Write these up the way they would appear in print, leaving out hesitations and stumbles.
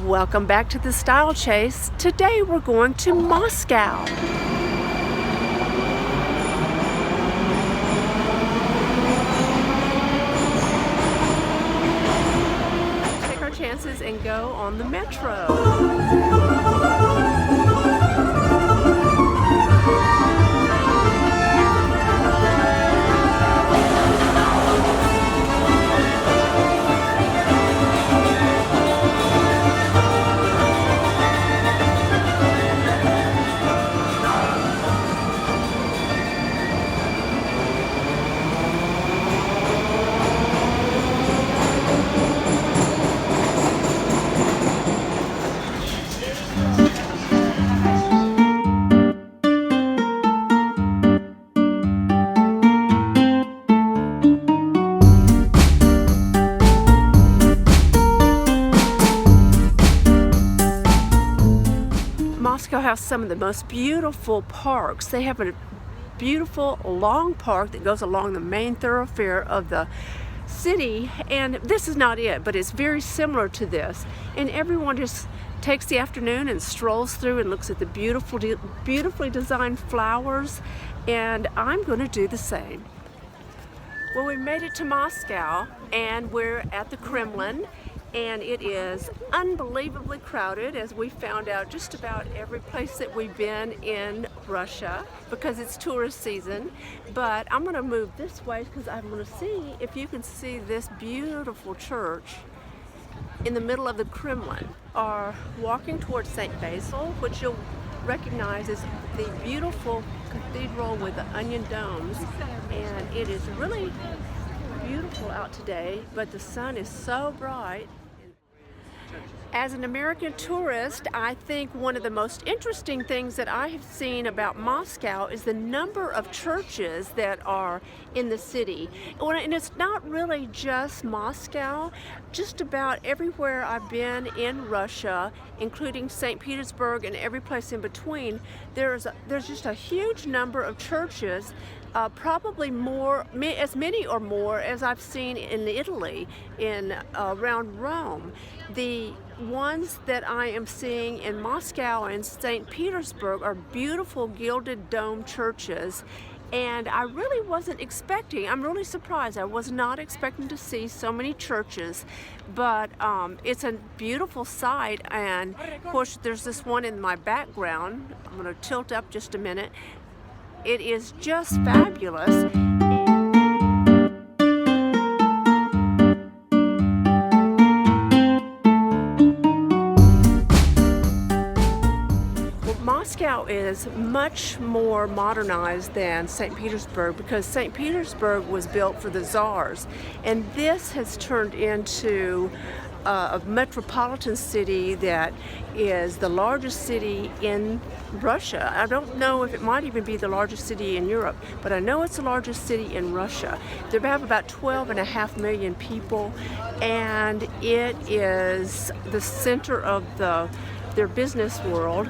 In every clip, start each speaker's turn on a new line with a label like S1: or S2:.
S1: Welcome back to the Style Chase. Today we're going to Moscow. Take our chances and go on the metro. Moscow has some of the most beautiful parks. They have a beautiful long park that goes along the main thoroughfare of the city, and this is not it, but it's very similar to this. And everyone just takes the afternoon and strolls through and looks at the beautifully designed flowers, and I'm going to do the same. Well, we made it to Moscow, and we're at the Kremlin. And it is unbelievably crowded, as we found out just about every place that we've been in Russia, because it's tourist season. But I'm going to move this way because I'm going to see if you can see this beautiful church in the middle of the Kremlin. Are walking towards St. Basil, which you'll recognize as the beautiful cathedral with the onion domes. And it is really beautiful out today, but the sun is so bright. As an American tourist, I think one of the most interesting things that I have seen about Moscow is the number of churches that are in the city. And it's not really just Moscow. Just about everywhere I've been in Russia, including St. Petersburg and every place in between, there's just a huge number of churches. Probably as many or more as I've seen in Italy, around Rome. The ones that I am seeing in Moscow and St. Petersburg are beautiful gilded dome churches, and I really wasn't expecting. I'm really surprised. I was not expecting to see so many churches, but it's a beautiful sight. And of course, there's this one in my background. I'm going to tilt up just a minute. It is just fabulous. Well, Moscow is much more modernized than St. Petersburg, because St. Petersburg was built for the czars, and this has turned into a metropolitan city that is the largest city in Russia. I don't know if it might even be the largest city in Europe, but I know it's the largest city in Russia. They have about 12.5 million people, and it is the center of their business world.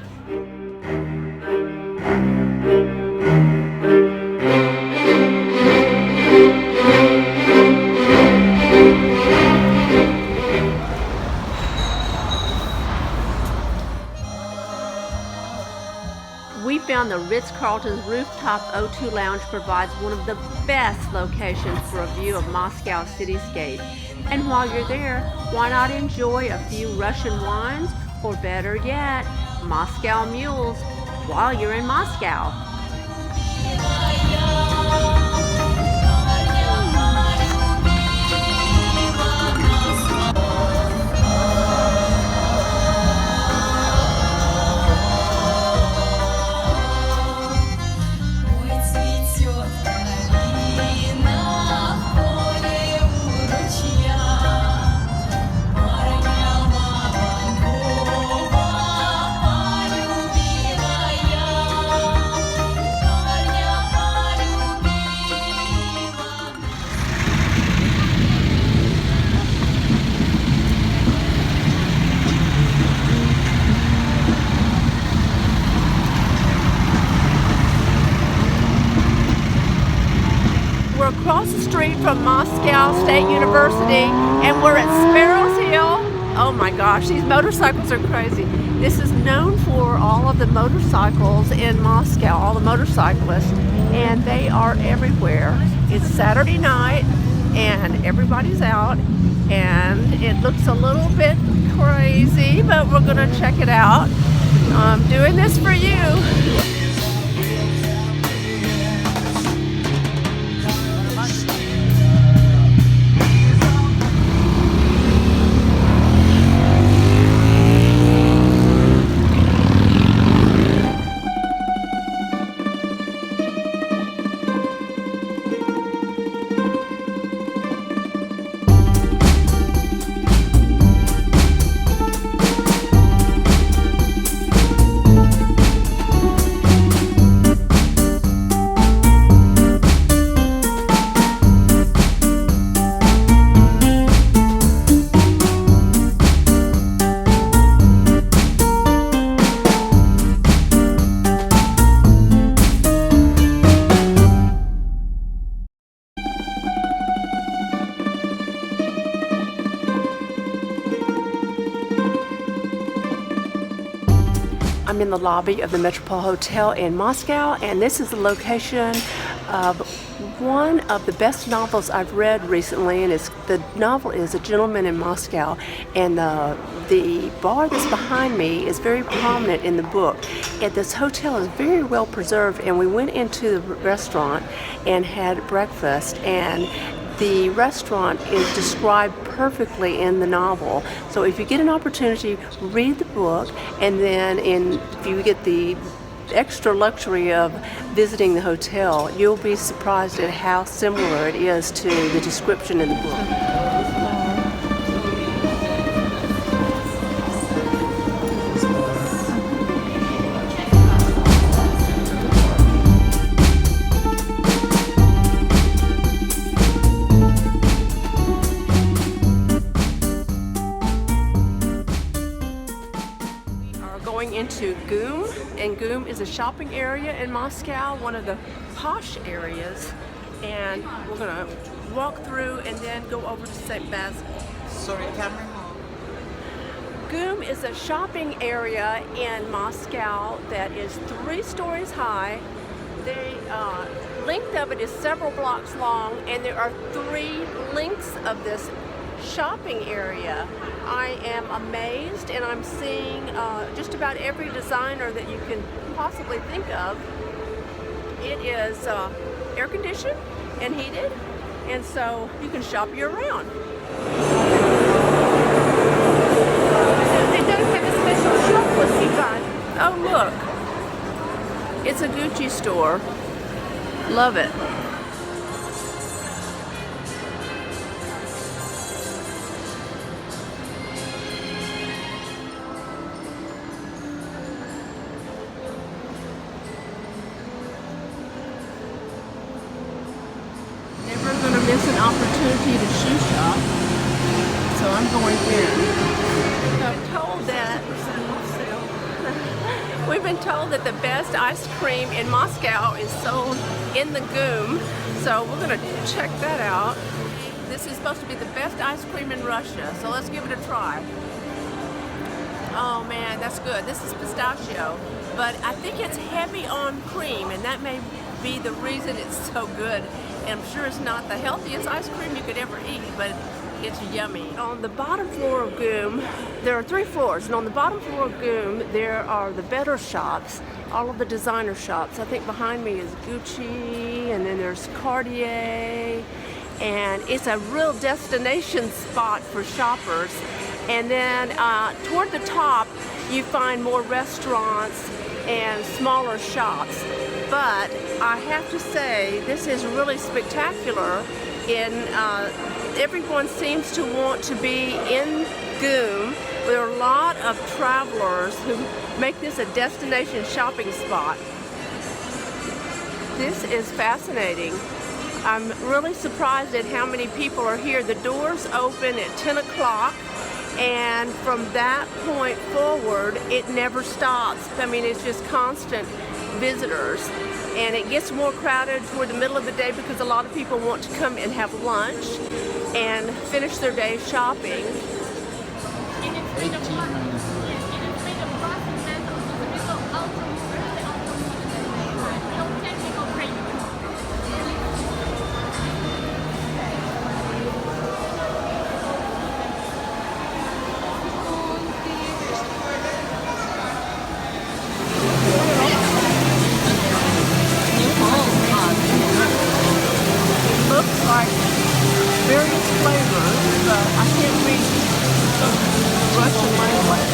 S1: We found the Ritz Carlton's rooftop O2 lounge provides one of the best locations for a view of Moscow cityscape. And while you're there, why not enjoy a few Russian wines, or better yet, Moscow mules, while you're in Moscow. We're across the street from Moscow State University, and we're at Sparrows Hill, Oh my gosh, these motorcycles are crazy. This is known for all of the motorcycles in Moscow, all the motorcyclists, and they are everywhere. It's Saturday night and everybody's out, and it looks a little bit crazy, but we're gonna check it out. I'm doing this for you. I'm in the lobby of the Metropol Hotel in Moscow, and this is the location of one of the best novels I've read recently, and the novel is A Gentleman in Moscow, and the bar that's behind me is very prominent in the book. And this hotel is very well preserved, and we went into the restaurant and had breakfast, and the restaurant is described perfectly in the novel. So if you get an opportunity, read the book, and then if you get the extra luxury of visiting the hotel, you'll be surprised at how similar it is to the description in the book. Into GUM, and GUM is a shopping area in Moscow, one of the posh areas, and we're gonna walk through and then go over to St. Basil.
S2: Sorry, Cameron.
S1: GUM is a shopping area in Moscow that is 3 stories high. The length of it is several blocks long, and there are 3 lengths of this shopping area. I am amazed, and I'm seeing just about every designer that you can possibly think of. It is air conditioned and heated, and so you can shop year round. They don't have a special shop for Zhivago. Oh look, it's a Gucci store. Love it. Miss an opportunity to shoe shop, so I'm going in. We've been told that the best ice cream in Moscow is sold in the GUM, so we're going to check that out. This is supposed to be the best ice cream in Russia, so let's give it a try. Oh man, that's good. This is pistachio, but I think it's heavy on cream, and that may be the reason it's so good. And I'm sure it's not the healthiest ice cream you could ever eat, but it's yummy. On the bottom floor of GUM, there are 3 floors, and on the bottom floor of GUM, there are the better shops, all of the designer shops. I think behind me is Gucci, and then there's Cartier, and it's a real destination spot for shoppers. And then toward the top, you find more restaurants and smaller shops. But I have to say, this is really spectacular. Everyone seems to want to be in GUM. There are a lot of travelers who make this a destination shopping spot. This is fascinating. I'm really surprised at how many people are here. The doors open at 10 o'clock. And from that point forward, it never stops. I mean, it's just constant visitors. And it gets more crowded toward the middle of the day because a lot of people want to come and have lunch and finish their day shopping. Looks like various flavors, but I can't read Russian language.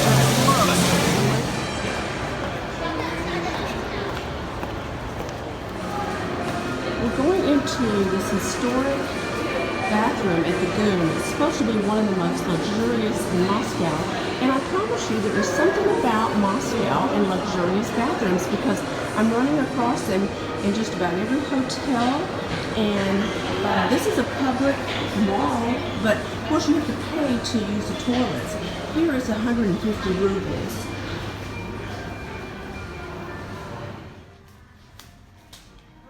S1: We're going into this historic bathroom at the Goon. It's supposed to be one of the most luxurious in Moscow. And I promise you there is something about Moscow and luxurious bathrooms because I'm running across them in just about every hotel. And this is a public mall, but of course you have to pay to use the toilets. Here is 150 rubles.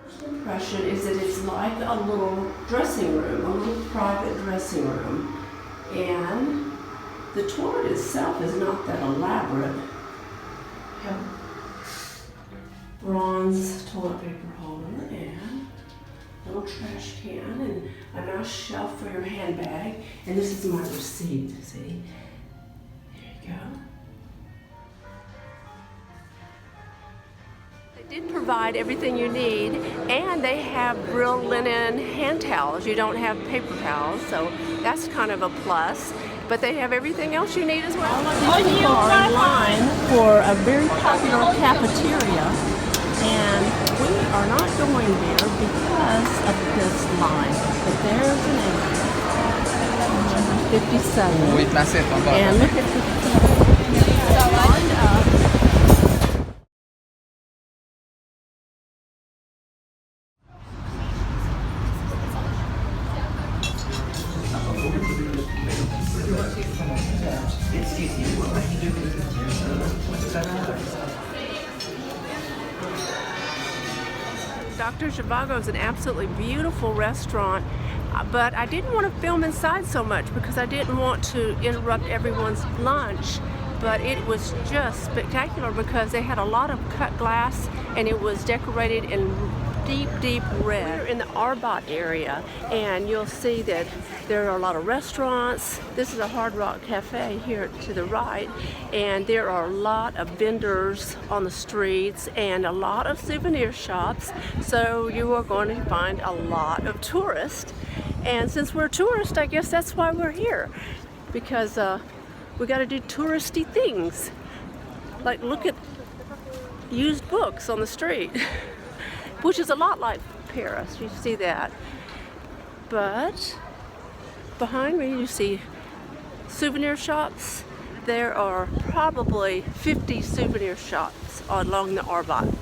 S1: First impression is that it's like a little dressing room, a little private dressing room. And the toilet itself is not that elaborate. Bronze toilet paper holder and little trash can and a nice shelf for your handbag. And this is my receipt, see? There you go. They did provide everything you need, and they have real linen hand towels. You don't have paper towels, so that's kind of a plus. But they have everything else you need as well. All of these people are in line for a very popular cafeteria. And we are not going there because of this line. But there's an entrance. 57. And look at 57. Lined up. Dr. Zhivago is an absolutely beautiful restaurant, but I didn't want to film inside so much because I didn't want to interrupt everyone's lunch. But it was just spectacular because they had a lot of cut glass and it was decorated in deep red. We're in the Arbat area and you'll see that there are a lot of restaurants. This is a Hard Rock Cafe here to the right, and there are a lot of vendors on the streets and a lot of souvenir shops, so you are going to find a lot of tourists. And since we're tourists, I guess that's why we're here, because we got to do touristy things, like look at used books on the street. Which is a lot like Paris, you see that. But behind me you see souvenir shops. There are probably 50 souvenir shops along the Arbat.